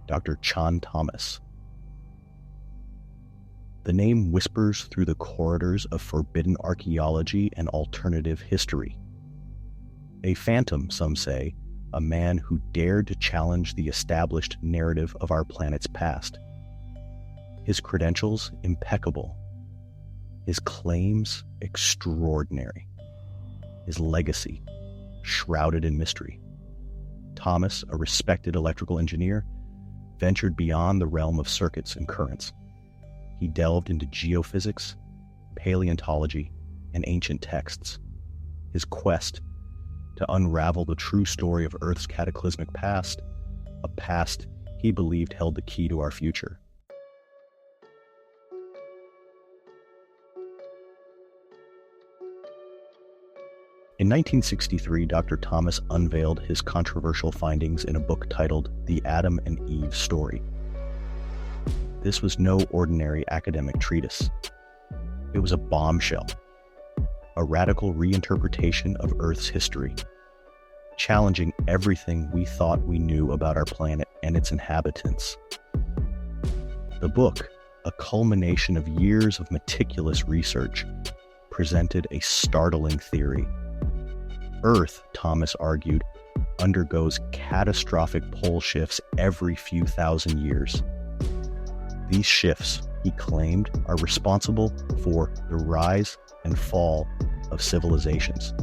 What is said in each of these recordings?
Dr. Chan Thomas. The name whispers through the corridors of forbidden archaeology and alternative history. A phantom, some say, a man who dared to challenge the established narrative of our planet's past. His credentials impeccable. His claims extraordinary. His legacy shrouded in mystery. Thomas, a respected electrical engineer, ventured beyond the realm of circuits and currents. He delved into geophysics, paleontology, and ancient texts. His quest to unravel the true story of Earth's cataclysmic past, a past he believed held the key to our future. In 1963, Dr. Thomas unveiled his controversial findings in a book titled The Adam and Eve Story. This was no ordinary academic treatise. It was a bombshell, a radical reinterpretation of Earth's history, challenging everything we thought we knew about our planet and its inhabitants. The book, a culmination of years of meticulous research, presented a startling theory. Earth, Thomas argued, undergoes catastrophic pole shifts every few thousand years. These shifts, he claimed, are responsible for the rise and fall of civilizations,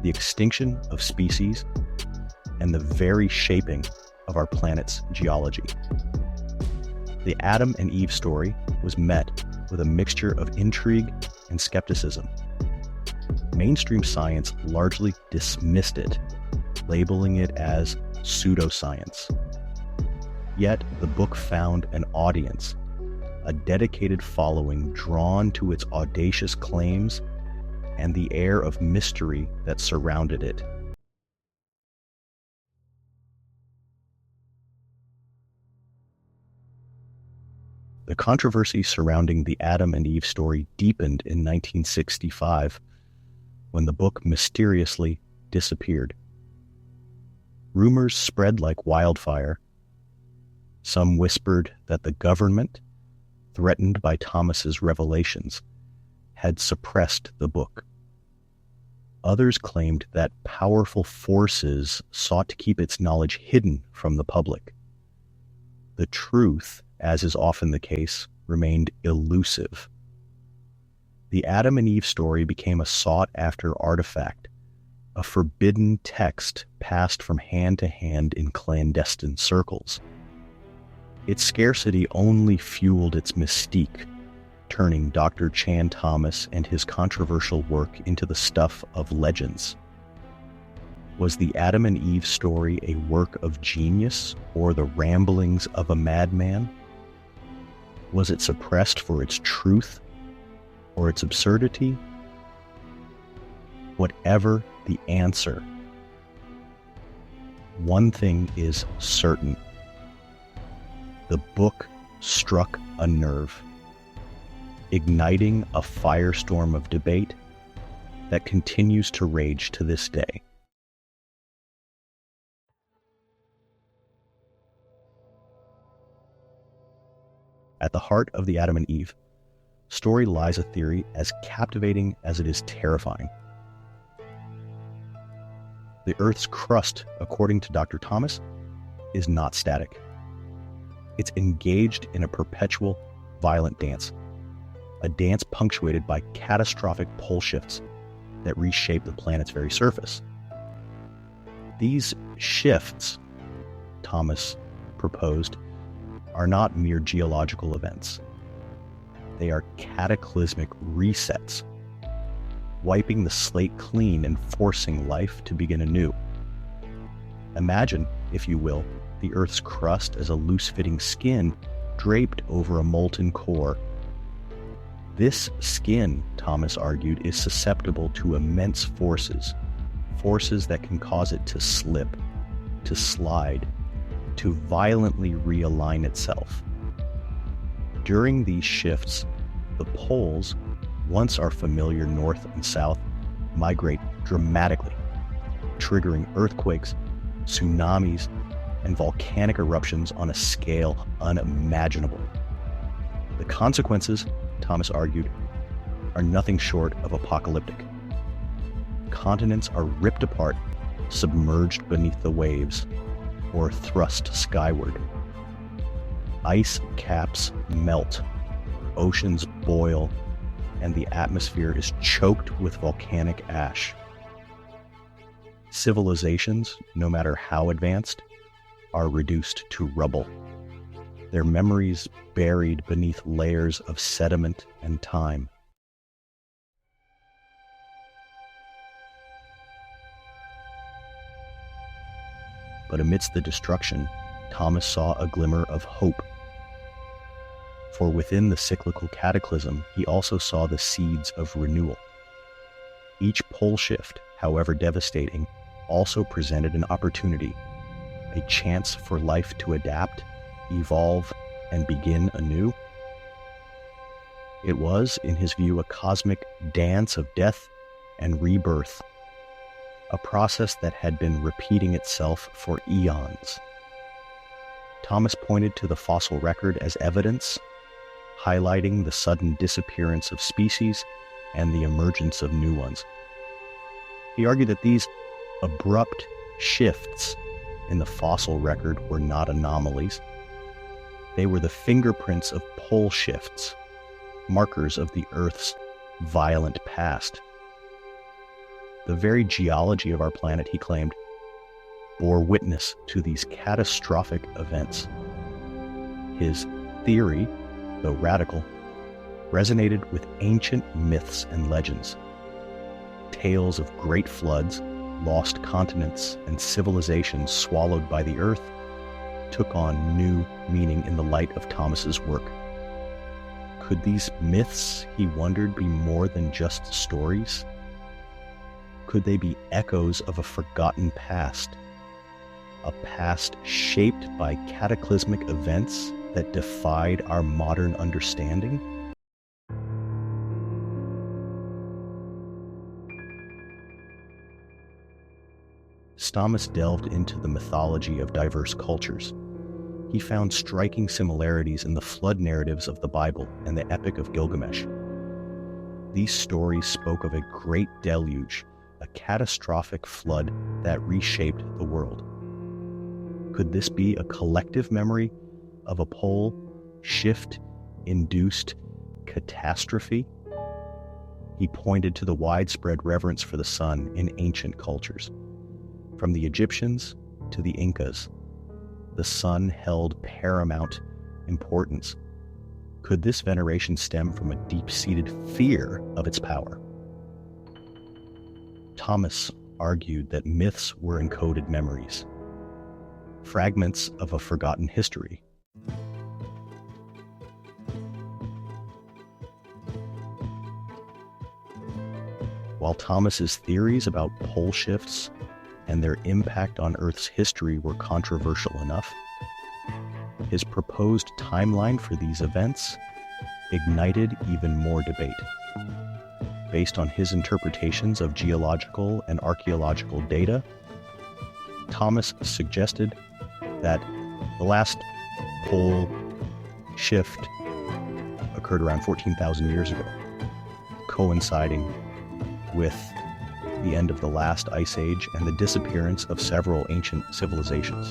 the extinction of species, and the very shaping of our planet's geology. The Adam and Eve story was met with a mixture of intrigue and skepticism. Mainstream science largely dismissed it, labeling it as pseudoscience. Yet the book found an audience, a dedicated following drawn to its audacious claims and the air of mystery that surrounded it. The controversy surrounding the Adam and Eve story deepened in 1965 when the book mysteriously disappeared. Rumors spread like wildfire. Some whispered that the government, threatened by Thomas's revelations, had suppressed the book. Others claimed that powerful forces sought to keep its knowledge hidden from the public. The truth, as is often the case, remained elusive. The Adam and Eve story became a sought-after artifact, a forbidden text passed from hand to hand in clandestine circles. Its scarcity only fueled its mystique, turning Dr. Chan Thomas and his controversial work into the stuff of legends. Was the Adam and Eve story a work of genius or the ramblings of a madman? Was it suppressed for its truth or its absurdity? Whatever the answer, one thing is certain. The book struck a nerve, igniting a firestorm of debate that continues to rage to this day. At the heart of the Adam and Eve story lies a theory as captivating as it is terrifying. The Earth's crust, according to Dr. Thomas, is not static. It's engaged in a perpetual, violent dance, a dance punctuated by catastrophic pole shifts that reshape the planet's very surface. These shifts, Thomas proposed, are not mere geological events. They are cataclysmic resets, wiping the slate clean and forcing life to begin anew. Imagine, if you will, the Earth's crust as a loose-fitting skin draped over a molten core. This skin, Thomas argued, is susceptible to immense forces that can cause it to slip, to slide, to violently realign itself. During these shifts, the poles, once our familiar north and south, migrate dramatically, triggering earthquakes, tsunamis, and volcanic eruptions on a scale unimaginable. The consequences, Thomas argued, are nothing short of apocalyptic. Continents are ripped apart, submerged beneath the waves, or thrust skyward. Ice caps melt, oceans boil, and the atmosphere is choked with volcanic ash. Civilizations, no matter how advanced, are reduced to rubble, their memories buried beneath layers of sediment and time. But amidst the destruction, Thomas saw a glimmer of hope. For within the cyclical cataclysm, he also saw the seeds of renewal. Each pole shift, however devastating, also presented an opportunity, a chance for life to adapt, evolve, and begin anew. It was, in his view, a cosmic dance of death and rebirth, a process that had been repeating itself for eons. Thomas pointed to the fossil record as evidence, highlighting the sudden disappearance of species and the emergence of new ones. He argued that these abrupt shifts in the fossil record were not anomalies. They were the fingerprints of pole shifts, markers of the Earth's violent past. The very geology of our planet, he claimed, bore witness to these catastrophic events. His theory, though radical, resonated with ancient myths and legends. Tales of great floods, lost continents, and civilizations swallowed by the earth took on new meaning in the light of Thomas's work. Could these myths, he wondered, be more than just stories? Could they be echoes of a forgotten past? A past shaped by cataclysmic events that defied our modern understanding? Thomas delved into the mythology of diverse cultures. He found striking similarities in the flood narratives of the Bible and the Epic of Gilgamesh. These stories spoke of a great deluge, a catastrophic flood that reshaped the world. Could this be a collective memory of a pole shift-induced catastrophe? He pointed to the widespread reverence for the sun in ancient cultures. From the Egyptians to the Incas, the sun held paramount importance. Could this veneration stem from a deep-seated fear of its power? Thomas argued that myths were encoded memories, fragments of a forgotten history. While Thomas's theories about pole shifts and their impact on Earth's history were controversial enough, his proposed timeline for these events ignited even more debate. Based on his interpretations of geological and archaeological data, Thomas suggested that the last pole shift occurred around 14,000 years ago, coinciding with the end of the last ice age and the disappearance of several ancient civilizations.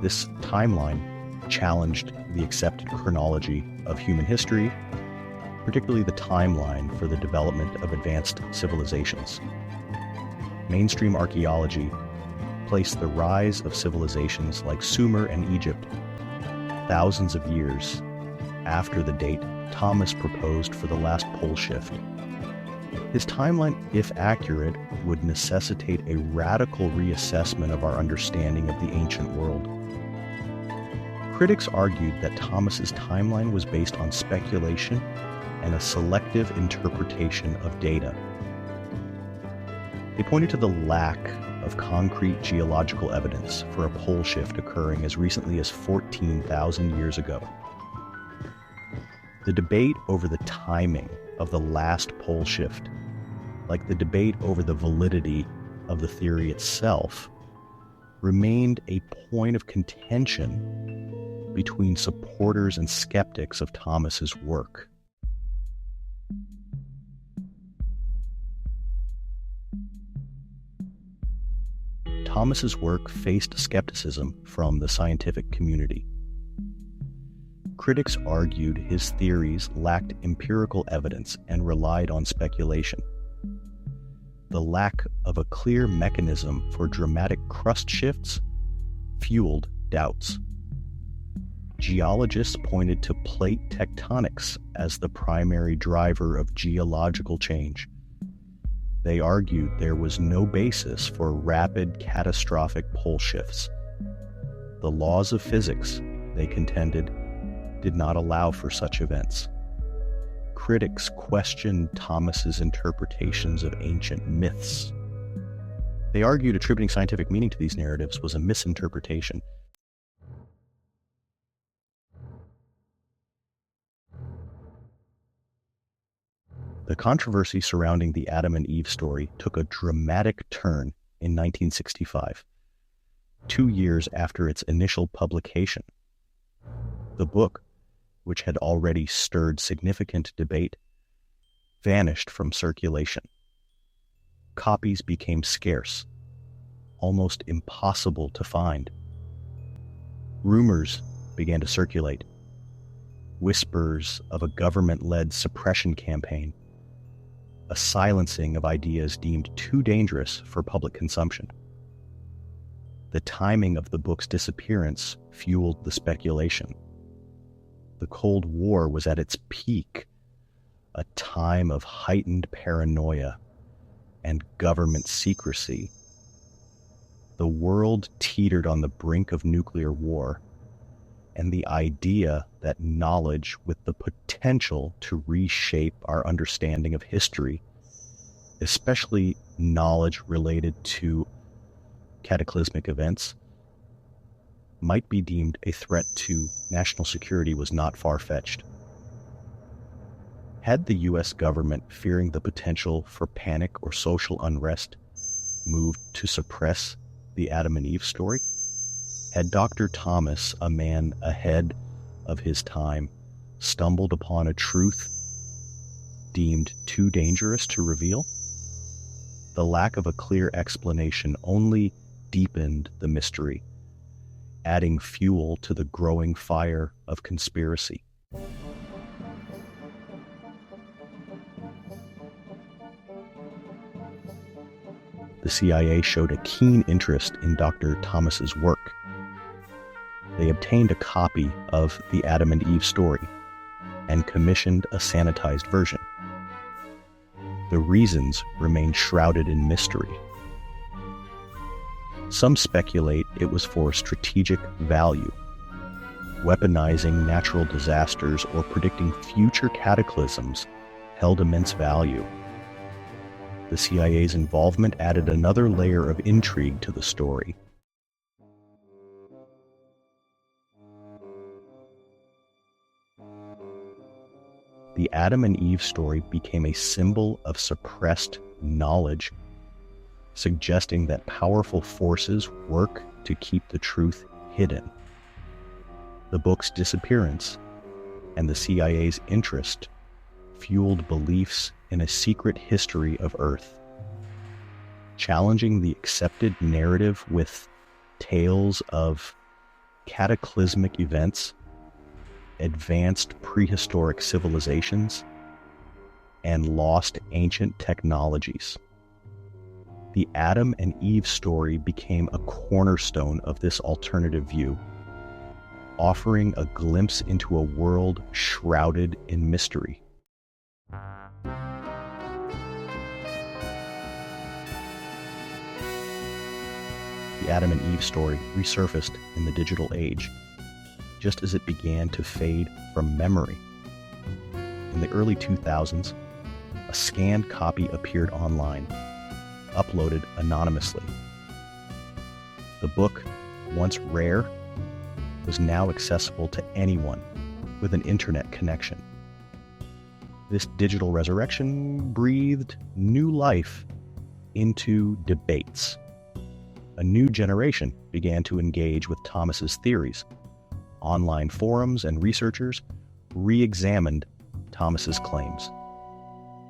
This timeline challenged the accepted chronology of human history, particularly the timeline for the development of advanced civilizations. Mainstream archaeology placed the rise of civilizations like Sumer and Egypt thousands of years after the date Thomas proposed for the last pole shift. His timeline, if accurate, would necessitate a radical reassessment of our understanding of the ancient world. Critics argued that Thomas's timeline was based on speculation and a selective interpretation of data. They pointed to the lack of concrete geological evidence for a pole shift occurring as recently as 14,000 years ago. The debate over the timing of the last pole shift, like the debate over the validity of the theory itself, remained a point of contention between supporters and skeptics of Thomas's work. Thomas's work faced skepticism from the scientific community. Critics argued his theories lacked empirical evidence and relied on speculation. The lack of a clear mechanism for dramatic crust shifts fueled doubts. Geologists pointed to plate tectonics as the primary driver of geological change. They argued there was no basis for rapid, catastrophic pole shifts. The laws of physics, they contended, did not allow for such events. Critics questioned Thomas's interpretations of ancient myths. They argued attributing scientific meaning to these narratives was a misinterpretation. The controversy surrounding the Adam and Eve story took a dramatic turn in 1965, 2 years after its initial publication. The book, which had already stirred significant debate, vanished from circulation. Copies became scarce, almost impossible to find. Rumors began to circulate, whispers of a government-led suppression campaign, a silencing of ideas deemed too dangerous for public consumption. The timing of the book's disappearance fueled the speculation. The Cold War was at its peak, a time of heightened paranoia and government secrecy. The world teetered on the brink of nuclear war, and the idea that knowledge with the potential to reshape our understanding of history, especially knowledge related to cataclysmic events, might be deemed a threat to national security was not far-fetched. Had the U.S. government, fearing the potential for panic or social unrest, moved to suppress the Adam and Eve story? Had Dr. Thomas, a man ahead of his time, stumbled upon a truth deemed too dangerous to reveal? The lack of a clear explanation only deepened the mystery, adding fuel to the growing fire of conspiracy. The CIA showed a keen interest in Dr. Thomas's work. They obtained a copy of the Adam and Eve story and commissioned a sanitized version. The reasons remain shrouded in mystery. Some speculate it was for strategic value. Weaponizing natural disasters or predicting future cataclysms held immense value. The CIA's involvement added another layer of intrigue to the story. The Adam and Eve story became a symbol of suppressed knowledge, suggesting that powerful forces work to keep the truth hidden. The book's disappearance and the CIA's interest fueled beliefs in a secret history of Earth, challenging the accepted narrative with tales of cataclysmic events, advanced prehistoric civilizations, and lost ancient technologies. The Adam and Eve story became a cornerstone of this alternative view, offering a glimpse into a world shrouded in mystery. The Adam and Eve story resurfaced in the digital age, just as it began to fade from memory. In the early 2000s, a scanned copy appeared online, uploaded anonymously. The book, once rare, was now accessible to anyone with an internet connection. This digital resurrection breathed new life into debates. a new generation began to engage with Thomas's theories. Online forums and researchers re-examined Thomas's claims.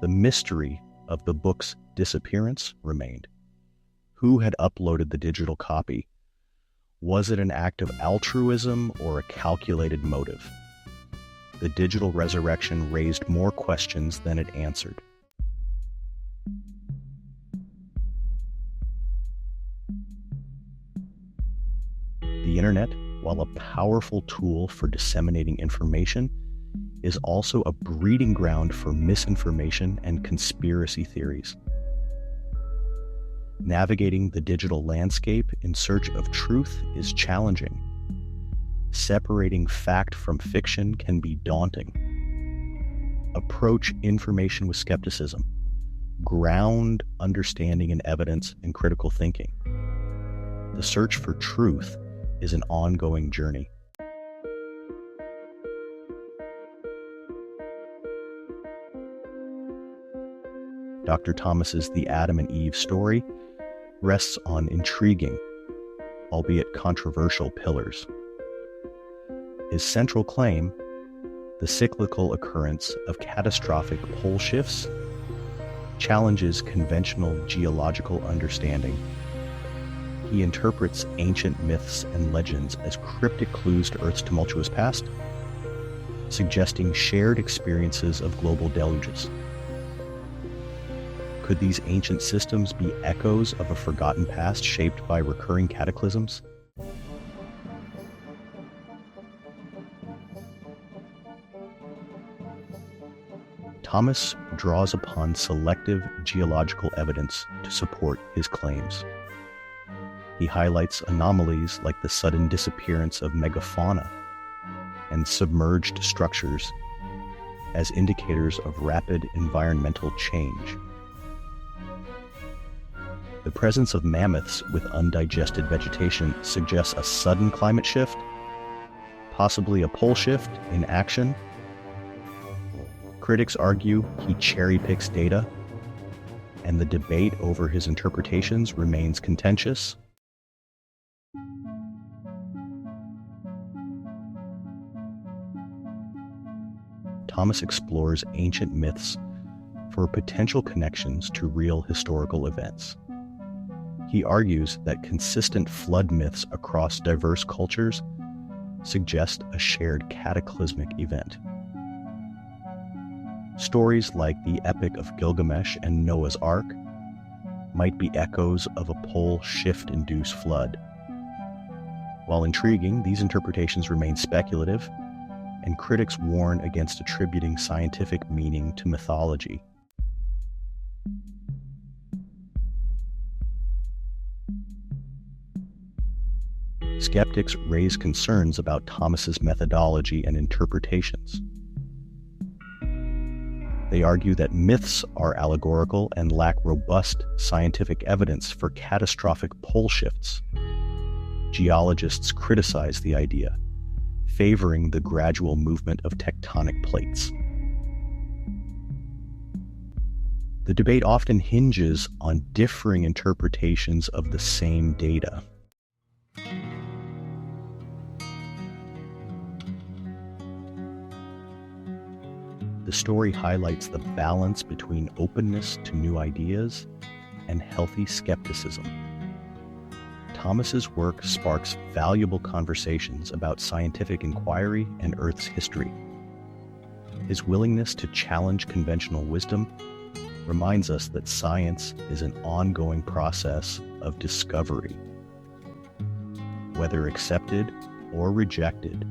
The mystery of the book's disappearance remained. Who had uploaded the digital copy? Was it an act of altruism or a calculated motive? The digital resurrection raised more questions than it answered. The internet, while a powerful tool for disseminating information, is also a breeding ground for misinformation and conspiracy theories. Navigating the digital landscape in search of truth is challenging. Separating fact from fiction can be daunting. Approach information with skepticism. Ground understanding in evidence and critical thinking. The search for truth is an ongoing journey. Dr. Thomas's The Adam and Eve story rests on intriguing, albeit controversial, pillars. His central claim, the cyclical occurrence of catastrophic pole shifts, challenges conventional geological understanding. He interprets ancient myths and legends as cryptic clues to Earth's tumultuous past, suggesting shared experiences of global deluges. Could these ancient systems be echoes of a forgotten past shaped by recurring cataclysms? Thomas draws upon selective geological evidence to support his claims. He highlights anomalies like the sudden disappearance of megafauna and submerged structures as indicators of rapid environmental change. The presence of mammoths with undigested vegetation suggests a sudden climate shift, possibly a pole shift in action. Critics argue he cherry-picks data, and the debate over his interpretations remains contentious. Thomas explores ancient myths for potential connections to real historical events. He argues that consistent flood myths across diverse cultures suggest a shared cataclysmic event. Stories like the Epic of Gilgamesh and Noah's Ark might be echoes of a pole shift-induced flood. While intriguing, these interpretations remain speculative, and critics warn against attributing scientific meaning to mythology. Skeptics raise concerns about Thomas's methodology and interpretations. They argue that myths are allegorical and lack robust scientific evidence for catastrophic pole shifts. Geologists criticize the idea, favoring the gradual movement of tectonic plates. The debate often hinges on differing interpretations of the same data. The story highlights the balance between openness to new ideas and healthy skepticism. Thomas's work sparks valuable conversations about scientific inquiry and Earth's history. His willingness to challenge conventional wisdom reminds us that science is an ongoing process of discovery. Whether accepted or rejected,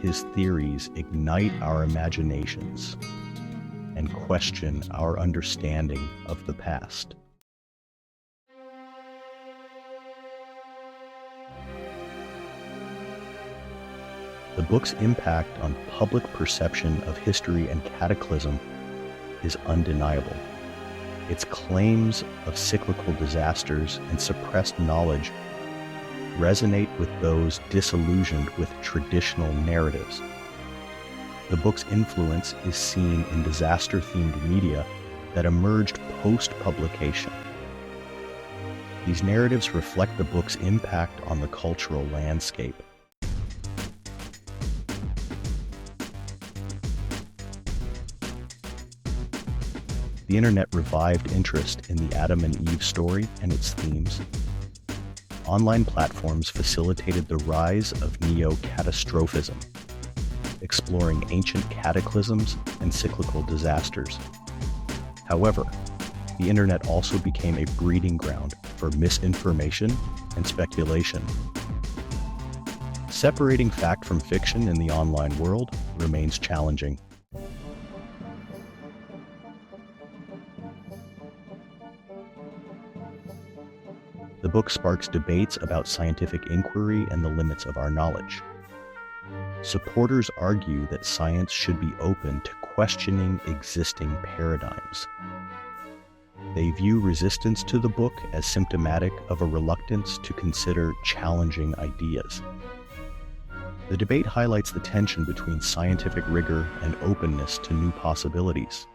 his theories ignite our imaginations and question our understanding of the past. The book's impact on public perception of history and cataclysm is undeniable. Its claims of cyclical disasters and suppressed knowledge resonate with those disillusioned with traditional narratives. The book's influence is seen in disaster-themed media that emerged post-publication. These narratives reflect the book's impact on the cultural landscape. The internet revived interest in the Adam and Eve story and its themes. Online platforms facilitated the rise of neo-catastrophism, exploring ancient cataclysms and cyclical disasters. However, the internet also became a breeding ground for misinformation and speculation. Separating fact from fiction in the online world remains challenging. The book sparks debates about scientific inquiry and the limits of our knowledge. Supporters argue that science should be open to questioning existing paradigms. They view resistance to the book as symptomatic of a reluctance to consider challenging ideas. The debate highlights the tension between scientific rigor and openness to new possibilities.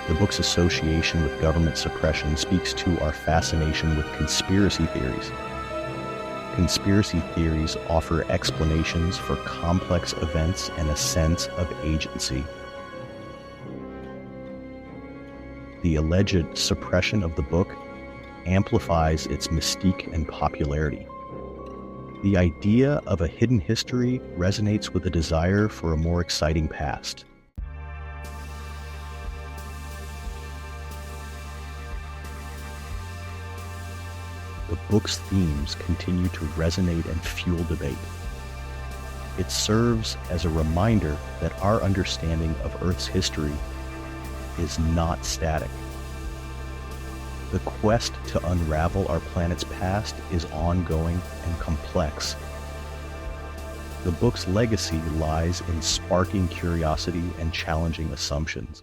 The book's association with government suppression speaks to our fascination with conspiracy theories. Conspiracy theories offer explanations for complex events and a sense of agency. The alleged suppression of the book amplifies its mystique and popularity. The idea of a hidden history resonates with a desire for a more exciting past. The book's themes continue to resonate and fuel debate. It serves as a reminder that our understanding of Earth's history is not static. The quest to unravel our planet's past is ongoing and complex. The book's legacy lies in sparking curiosity and challenging assumptions.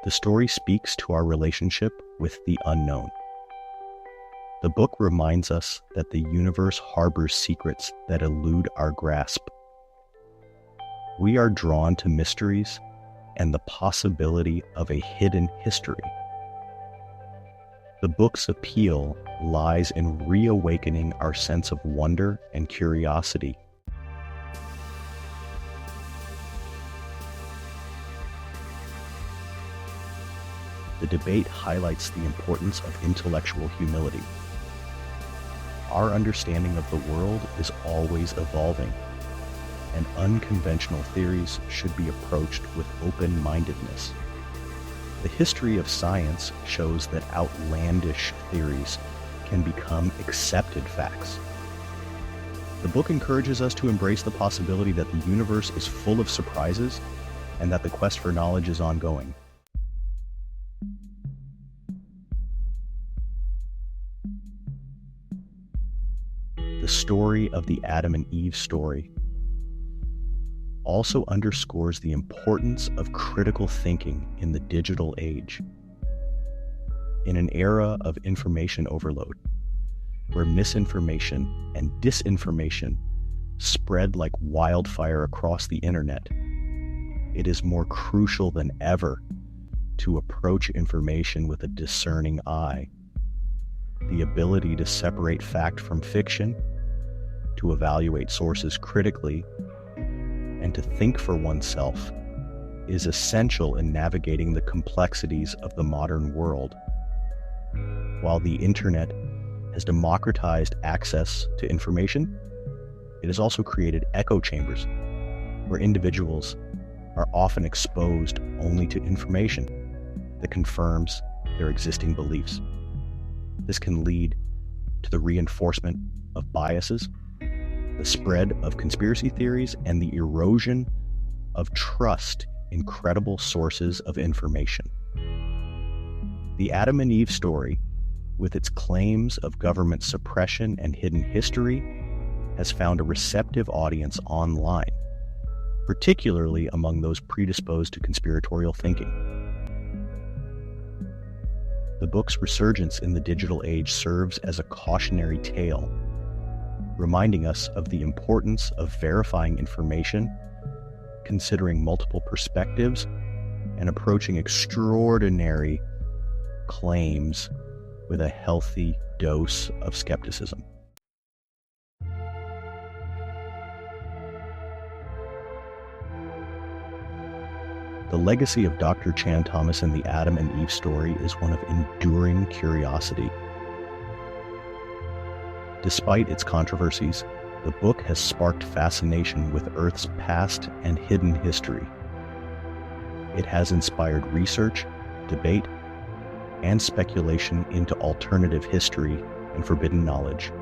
The story speaks to our relationship with the unknown. The book reminds us that the universe harbors secrets that elude our grasp. We are drawn to mysteries and the possibility of a hidden history. The book's appeal lies in reawakening our sense of wonder and curiosity. The debate highlights the importance of intellectual humility. Our understanding of the world is always evolving, and unconventional theories should be approached with open-mindedness. The history of science shows that outlandish theories can become accepted facts. The book encourages us to embrace the possibility that the universe is full of surprises and that the quest for knowledge is ongoing. The story of the Adam and Eve story also underscores the importance of critical thinking in the digital age. In an era of information overload, where misinformation and disinformation spread like wildfire across the internet, it is more crucial than ever to approach information with a discerning eye. The ability to separate fact from fiction, to evaluate sources critically, and to think for oneself is essential in navigating the complexities of the modern world. While the internet has democratized access to information, it has also created echo chambers where individuals are often exposed only to information that confirms their existing beliefs. This can lead to the reinforcement of biases, the spread of conspiracy theories, and the erosion of trust in credible sources of information. The Adam and Eve story, with its claims of government suppression and hidden history, has found a receptive audience online, particularly among those predisposed to conspiratorial thinking. The book's resurgence in the digital age serves as a cautionary tale. reminding us of the importance of verifying information, considering multiple perspectives, and approaching extraordinary claims with a healthy dose of skepticism. The legacy of Dr. Chan Thomas and the Adam and Eve story is one of enduring curiosity. Despite its controversies, the book has sparked fascination with Earth's past and hidden history. It has inspired research, debate, and speculation into alternative history and forbidden knowledge.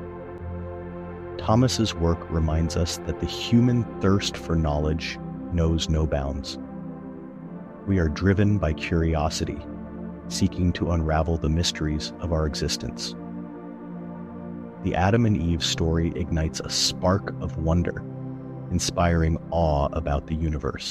Thomas's work reminds us that the human thirst for knowledge knows no bounds. We are driven by curiosity, seeking to unravel the mysteries of our existence. The Adam and Eve story ignites a spark of wonder, inspiring awe about the universe.